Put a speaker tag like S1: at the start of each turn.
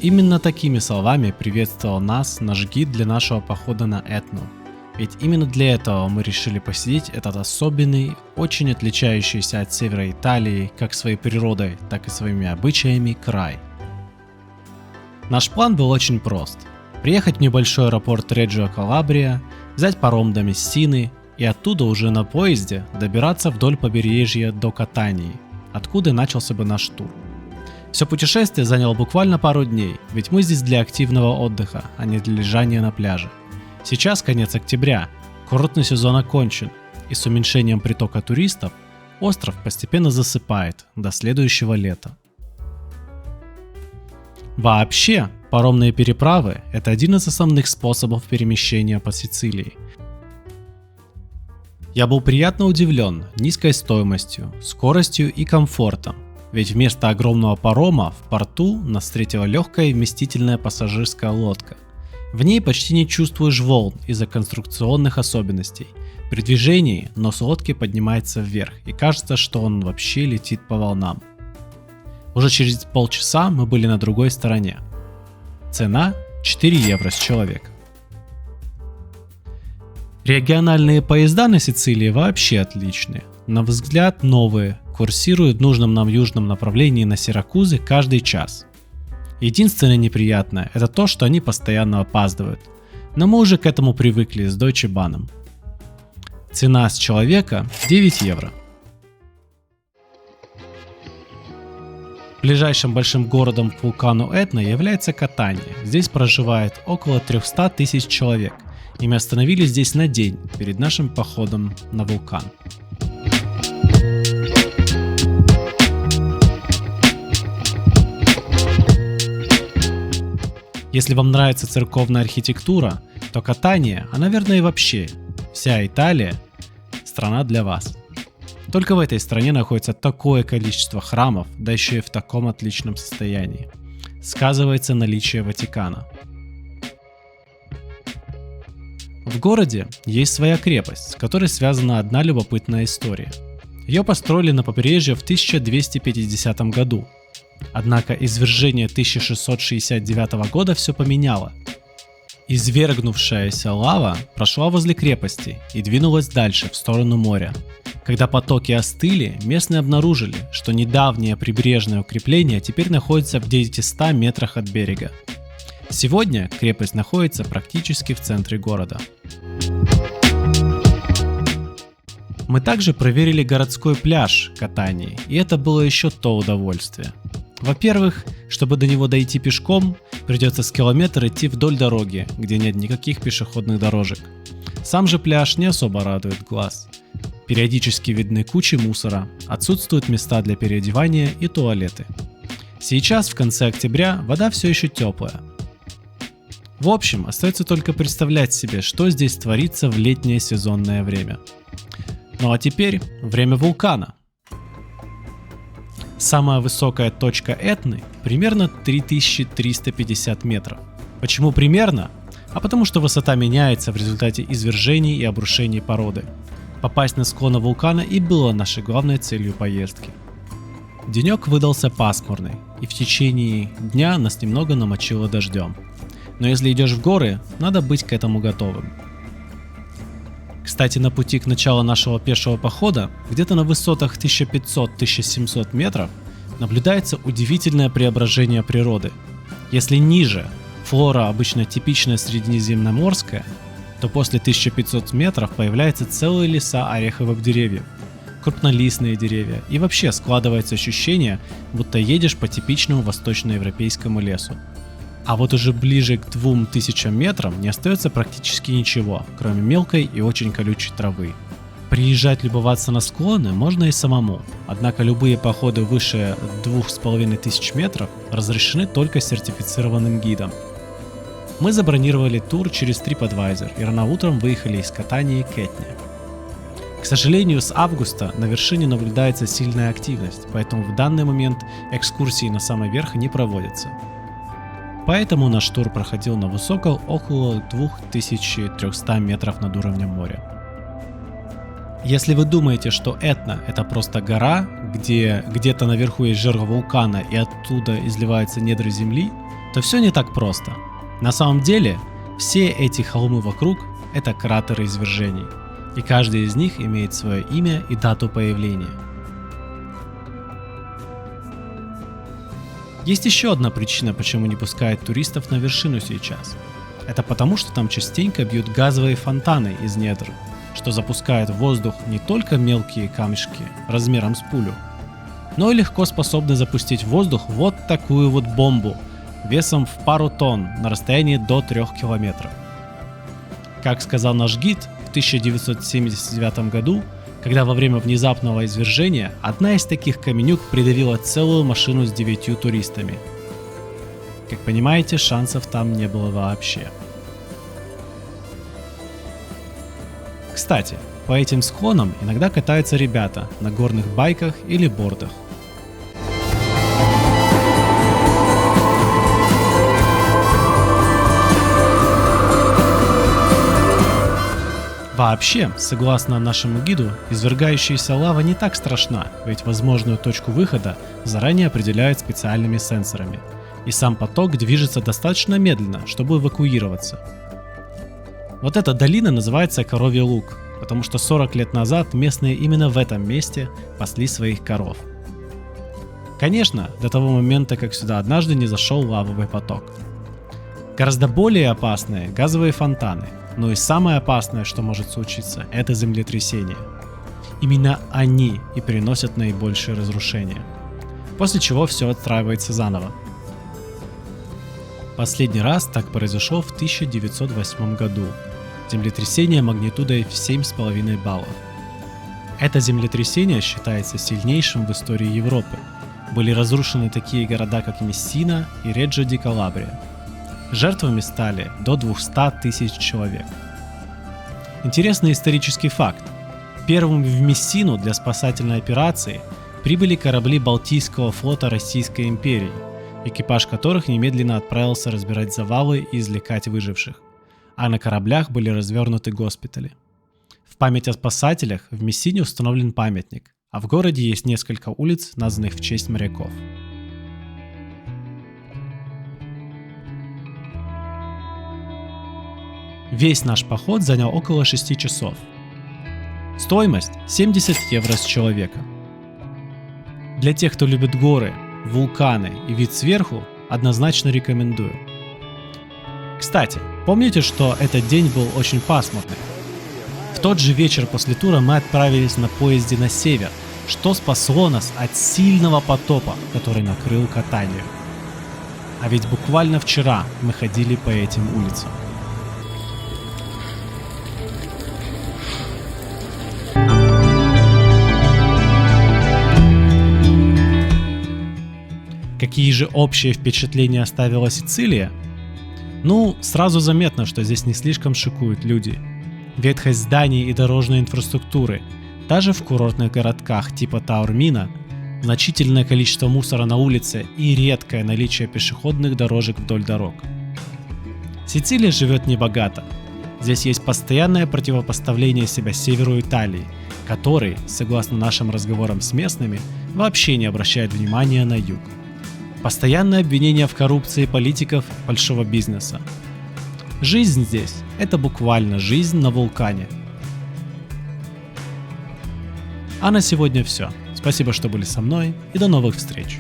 S1: Именно такими словами приветствовал нас наш гид для нашего похода на Этну. Ведь именно для этого мы решили посетить этот особенный, очень отличающийся от севера Италии как своей природой, так и своими обычаями край. Наш план был очень прост. Приехать в небольшой аэропорт Реджио Калабрия, взять паром до Мессины и оттуда уже на поезде добираться вдоль побережья до Катании, откуда начался бы наш тур. Все путешествие заняло буквально пару дней, ведь мы здесь для активного отдыха, а не для лежания на пляже. Сейчас конец октября, курортный сезон окончен, и с уменьшением притока туристов остров постепенно засыпает до следующего лета. Вообще, паромные переправы – это один из основных способов перемещения по Сицилии. Я был приятно удивлен низкой стоимостью, скоростью и комфортом, ведь вместо огромного парома в порту нас встретила легкая и вместительная пассажирская лодка. В ней почти не чувствуешь волн из-за конструкционных особенностей. При движении нос лодки поднимается вверх и кажется, что он вообще летит по волнам. Уже через полчаса мы были на другой стороне. Цена 4 евро с человека. Региональные поезда на Сицилии вообще отличные. На взгляд новые, курсируют в нужном нам южном направлении на Сиракузы каждый час. Единственное неприятное – это то, что они постоянно опаздывают. Но мы уже к этому привыкли с Deutsche Bahn. Цена с человека 9 евро. Ближайшим большим городом к вулкану Этна является Катания. Здесь проживает около 300 тысяч человек. И мы остановились здесь на день перед нашим походом на вулкан. Если вам нравится церковная архитектура, то Катания, а наверное и вообще вся Италия – страна для вас. Только в этой стране находится такое количество храмов, да еще и в таком отличном состоянии. Сказывается наличие Ватикана. В городе есть своя крепость, с которой связана одна любопытная история. Ее построили на побережье в 1250 году. Однако извержение 1669 года все поменяло. Извергнувшаяся лава прошла возле крепости и двинулась дальше, в сторону моря. Когда потоки остыли, местные обнаружили, что недавнее прибрежное укрепление теперь находится в 900 метрах от берега. Сегодня крепость находится практически в центре города. Мы также проверили городской пляж Катании, и это было еще то удовольствие. Во-первых, чтобы до него дойти пешком, придется с километра идти вдоль дороги, где нет никаких пешеходных дорожек. Сам же пляж не особо радует глаз. Периодически видны кучи мусора, отсутствуют места для переодевания и туалеты. Сейчас, в конце октября, вода все еще теплая. В общем, остается только представлять себе, что здесь творится в летнее сезонное время. Ну а теперь время вулкана. Самая высокая точка Этны примерно 3350 метров. Почему примерно? А потому что высота меняется в результате извержений и обрушений породы. Попасть на склоны вулкана и было нашей главной целью поездки. Денек выдался пасмурный, и в течение дня нас немного намочило дождем. Но если идешь в горы, надо быть к этому готовым. Кстати, на пути к началу нашего пешего похода, где-то на высотах 1500-1700 метров, наблюдается удивительное преображение природы. Если ниже флора обычно типичная средиземноморская, то после 1500 метров появляются целые леса ореховых деревьев, крупнолистные деревья, и вообще складывается ощущение, будто едешь по типичному восточноевропейскому лесу. А вот уже ближе к 2000 метрам не остается практически ничего, кроме мелкой и очень колючей травы. Приезжать любоваться на склоны можно и самому, однако любые походы выше 2500 метров разрешены только сертифицированным гидом. Мы забронировали тур через TripAdvisor и рано утром выехали из Катании к Этне. К сожалению, с августа на вершине наблюдается сильная активность, поэтому в данный момент экскурсии на самый верх не проводятся. Поэтому наш тур проходил на высоком около 2300 метров над уровнем моря. Если вы думаете, что Этна – это просто гора, где где-то наверху есть жерло вулкана и оттуда изливаются недры земли, то все не так просто. На самом деле, все эти холмы вокруг – это кратеры извержений, и каждый из них имеет свое имя и дату появления. Есть еще одна причина, почему не пускают туристов на вершину сейчас. Это потому, что там частенько бьют газовые фонтаны из недр, что запускает в воздух не только мелкие камешки размером с пулю, но и легко способны запустить в воздух вот такую вот бомбу весом в пару тонн на расстоянии до 3 километров. Как сказал наш гид, в 1979 году, когда во время внезапного извержения одна из таких каменюк придавила целую машину с 9 туристами. Как понимаете, шансов там не было вообще. Кстати, по этим склонам иногда катаются ребята на горных байках или бордах. Вообще, согласно нашему гиду, извергающаяся лава не так страшна, ведь возможную точку выхода заранее определяют специальными сенсорами, и сам поток движется достаточно медленно, чтобы эвакуироваться. Вот эта долина называется Коровий Луг, потому что 40 лет назад местные именно в этом месте пасли своих коров. Конечно, до того момента, как сюда однажды не зашел лавовый поток. Гораздо более опасные газовые фонтаны, но и самое опасное, что может случиться, это землетрясение. Именно они и приносят наибольшие разрушения, после чего все отстраивается заново. Последний раз так произошло в 1908 году. Землетрясение магнитудой в 7,5 баллов. Это землетрясение считается сильнейшим в истории Европы. Были разрушены такие города, как Мессина и Реджо ди Калабрия. Жертвами стали до 200 тысяч человек. Интересный исторический факт. Первым в Мессину для спасательной операции прибыли корабли Балтийского флота Российской империи, экипаж которых немедленно отправился разбирать завалы и извлекать выживших, а на кораблях были развернуты госпитали. В память о спасателях в Мессине установлен памятник, а в городе есть несколько улиц, названных в честь моряков. Весь наш поход занял около 6 часов. Стоимость 70 евро с человека. Для тех, кто любит горы, вулканы и вид сверху, однозначно рекомендую. Кстати, помните, что этот день был очень пасмурный? В тот же вечер после тура мы отправились на поезде на север, что спасло нас от сильного потопа, который накрыл Катанию. А ведь буквально вчера мы ходили по этим улицам. Какие же общие впечатления оставила Сицилия? Ну, сразу заметно, что здесь не слишком шикуют люди. Ветхость зданий и дорожной инфраструктуры, даже в курортных городках типа Таурмина, значительное количество мусора на улице и редкое наличие пешеходных дорожек вдоль дорог. Сицилия живет небогато. Здесь есть постоянное противопоставление себя северу Италии, который, согласно нашим разговорам с местными, вообще не обращает внимания на юг. Постоянное обвинение в коррупции политиков большого бизнеса. Жизнь здесь – это буквально жизнь на вулкане. А на сегодня все. Спасибо, что были со мной, и до новых встреч.